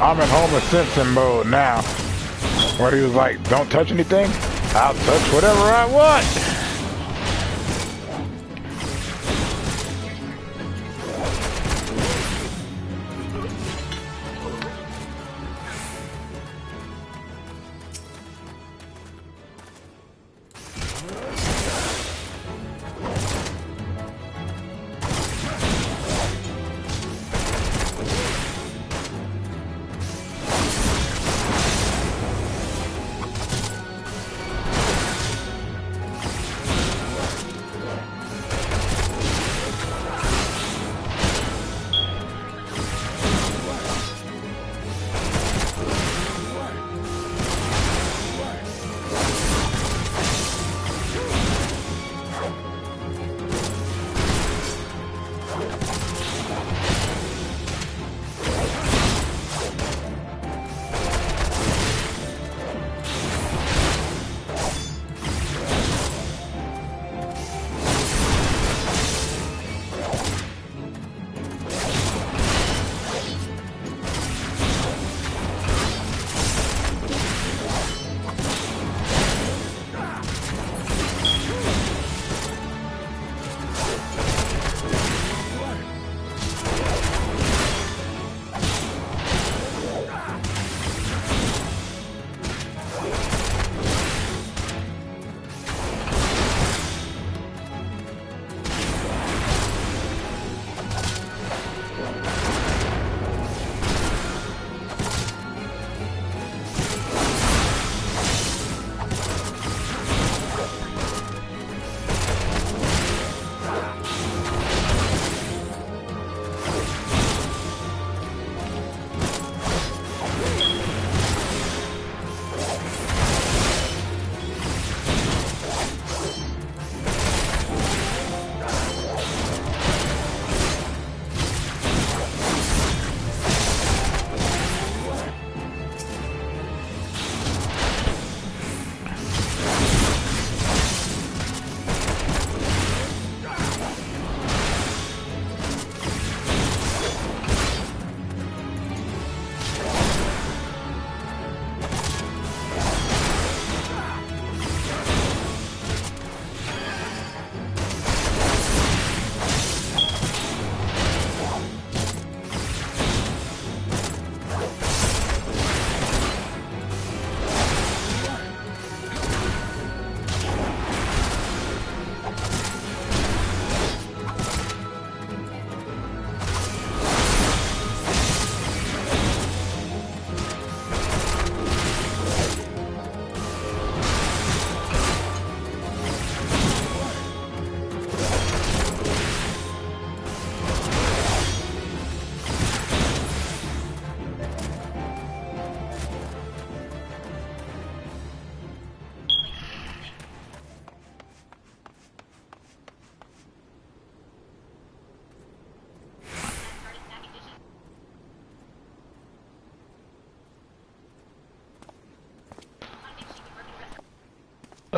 I'm in Homer Simpson mode now. Where he was like, don't touch anything. I'll touch whatever I want.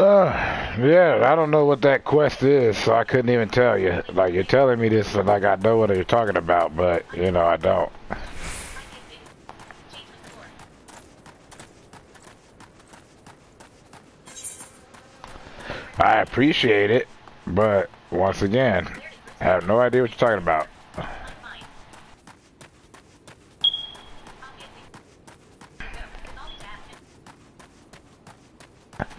Yeah, I don't know what that quest is, so I couldn't even tell you. Like, you're telling me this, and like I know what you're talking about, but you know I don't. I appreciate it, but once again, I have no idea what you're talking about.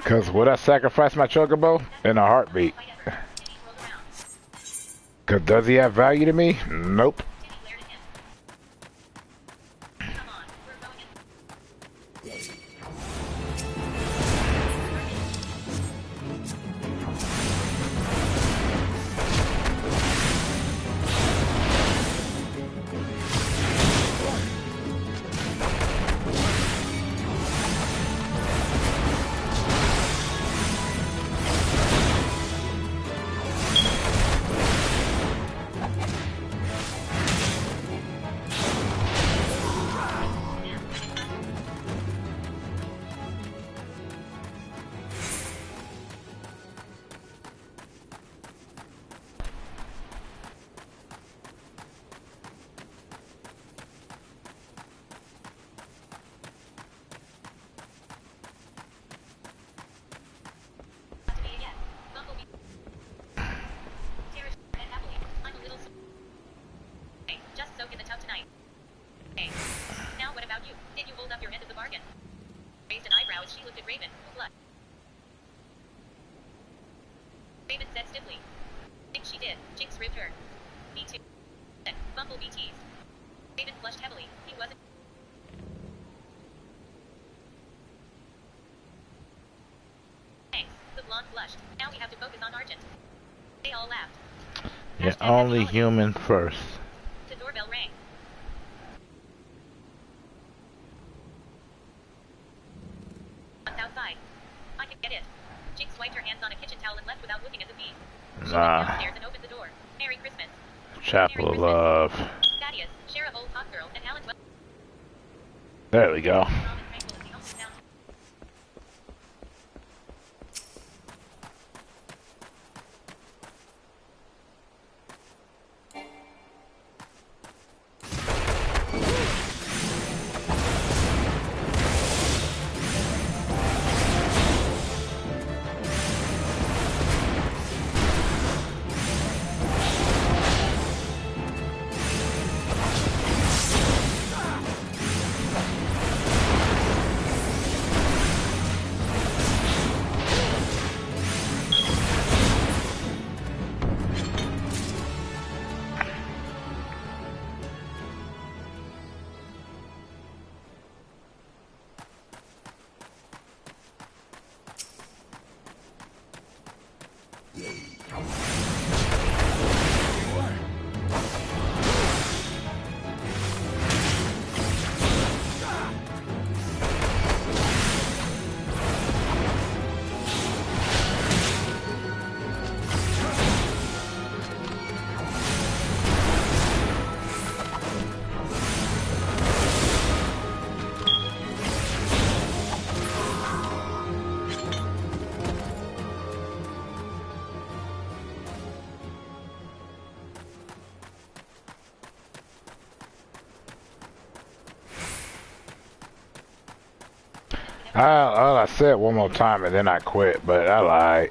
Cause would I sacrifice my chocobo in a heartbeat? Cause does he have value to me? Nope. Raven said stiffly. Think she did. Jinx ribbed her. Me too. Bumblebee teased. Raven flushed heavily. He wasn't. Thanks. The blonde flushed. Now we have to focus on Argent. They all laughed. Yeah, only human first. The doorbell rang. Outside. I can get it. Jinx wiped her hands on a kitchen towel and left without looking at the bee. She went downstairs and opened the door. Merry Christmas. Chapel of Love. Thaddeus, Shara old hot girl, and Alan well. There we go. I said it one more time and then I quit, but I lied.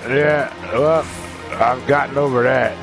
Yeah, well, I've gotten over that.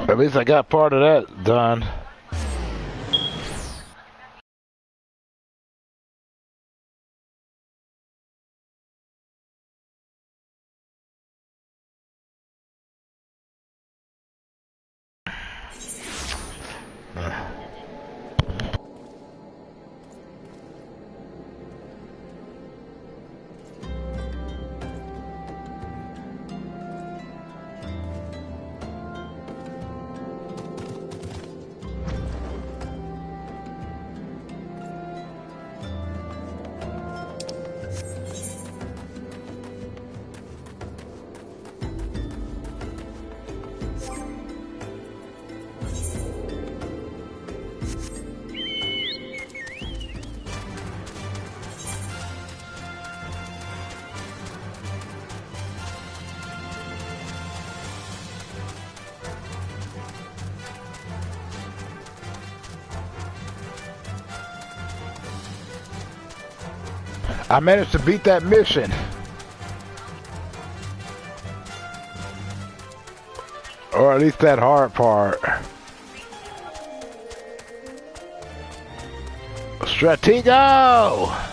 At least I got part of that done. I managed to beat that mission. Or at least that hard part. Stratego!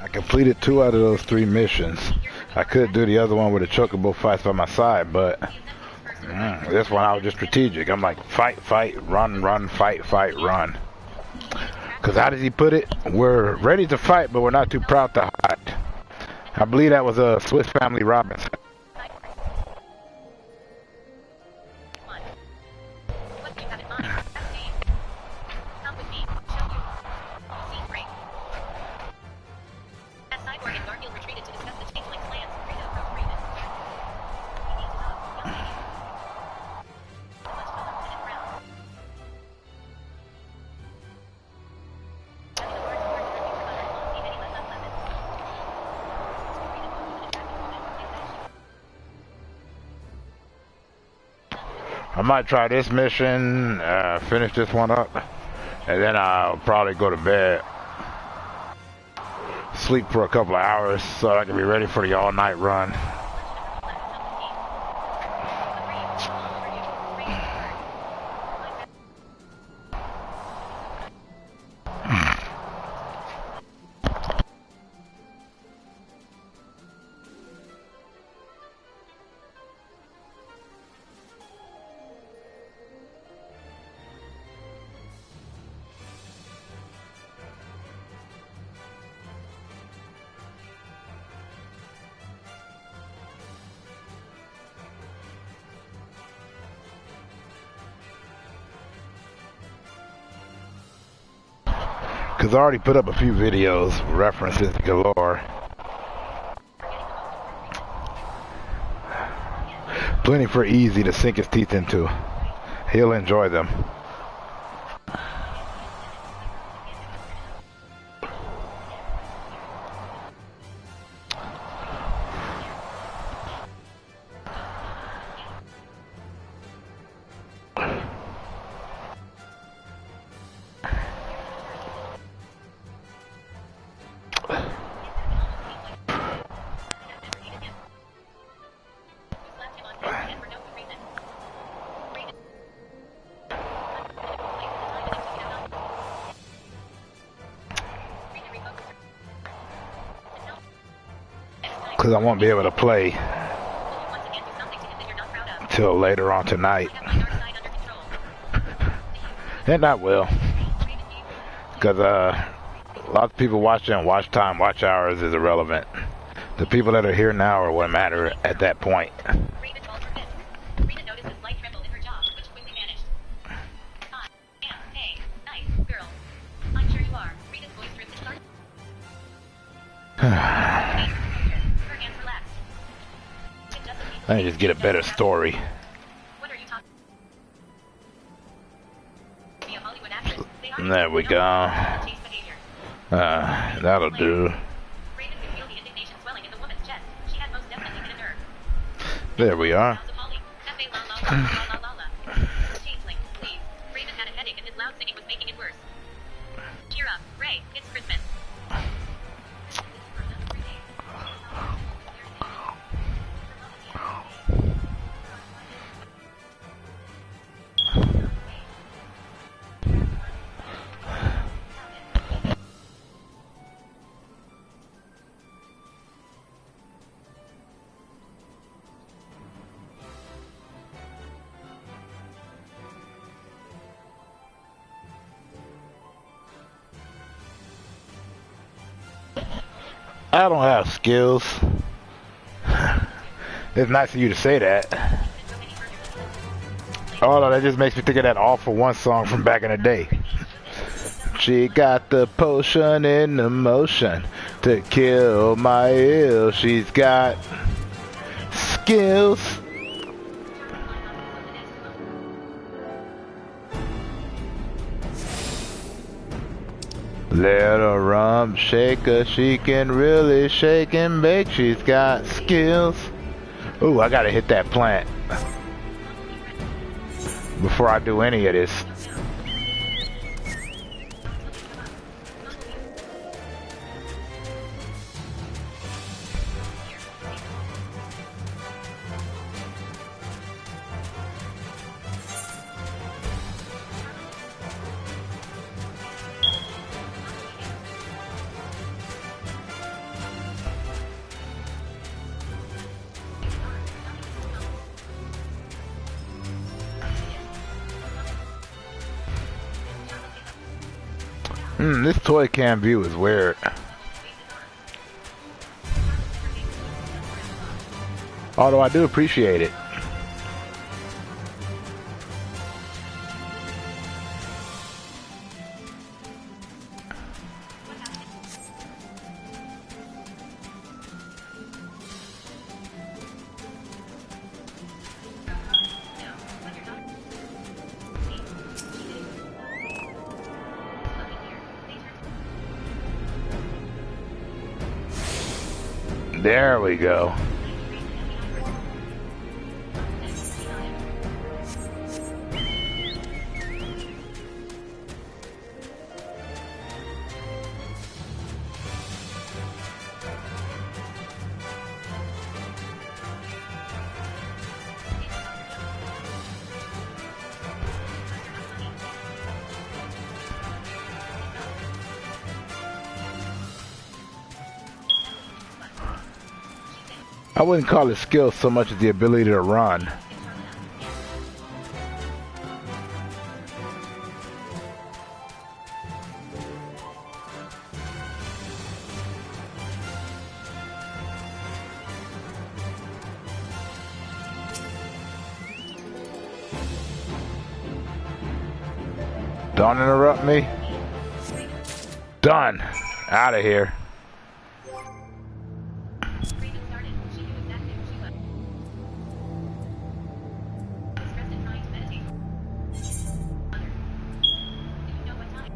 I completed 2 out of those 3 missions. I could do the other one with the chocobo fights by my side, but this one I was just strategic. I'm like, fight, fight, run, run, fight, fight, run. Because how does he put it? We're ready to fight, but we're not too proud to hide. I believe that was a Swiss Family Robinson. I might try this mission, finish this one up, and then I'll probably go to bed. Sleep for a couple of hours so I can be ready for the all-night run. Because I already put up a few videos, references galore. Plenty for Easy to sink his teeth into. He'll enjoy them. Because I won't be able to play until later on tonight. And I will. Because lots of people watching, watch time, watch hours is irrelevant. The people that are here now are what matter at that point. Let me just get a better story. There we go. That'll do. There we are. I don't have skills. It's nice of you to say that. Oh no, that just makes me think of that All For One song from back in the day. She got the potion in the motion to kill my ill. She's got skills. Let her rum shaker, she can really shake and bake. She's got skills. Ooh, I gotta hit that plant before I do any of this. This toy cam view is weird. Although I do appreciate it. There we go. I wouldn't call it skill so much as the ability to run. Don't interrupt me. Done. Out of here. Screaming started. She knew exactly where she was. Stressed and trying to meditate. Mother. Do you know what time?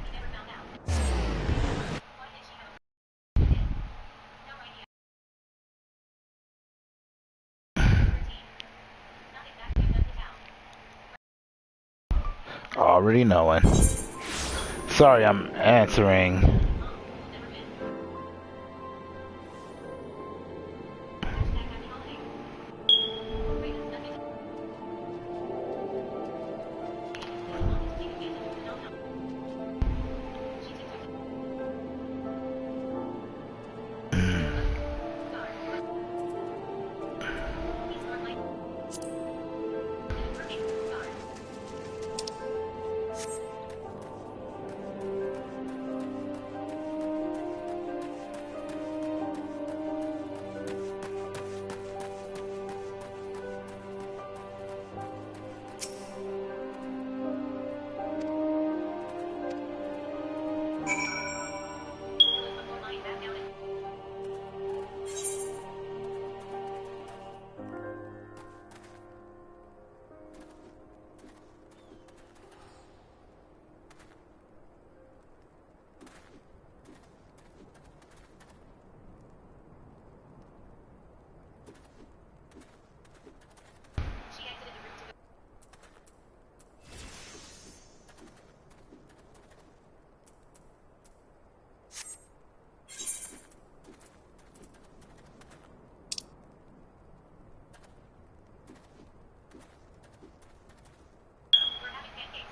He never found out. Why did she have a no idea. Routine. Not exactly enough to tell. Already knowing. Sorry, I'm answering. Never been. Hashtag happy holidays. Raven's nothing to take advantage of the phenomenon. She took it. Scar. He's more like. Perfect. Scar. Before lying back down and she exited the room to go. We're having pancakes.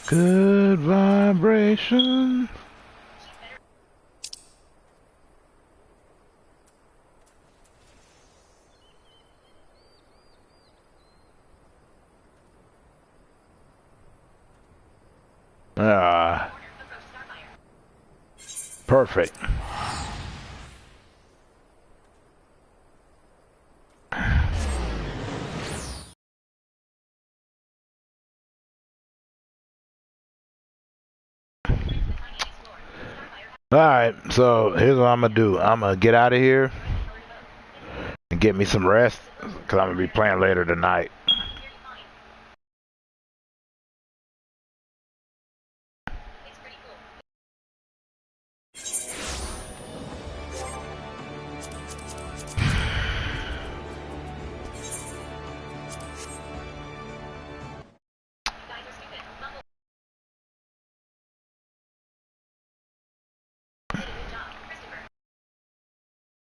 Good vibration. Ah, Approach Starfire. perfect. The tiny explore. Starfire. Alright, so here's what I'm gonna do. I'm gonna get out of here and get me some rest, because I'm gonna be playing later tonight.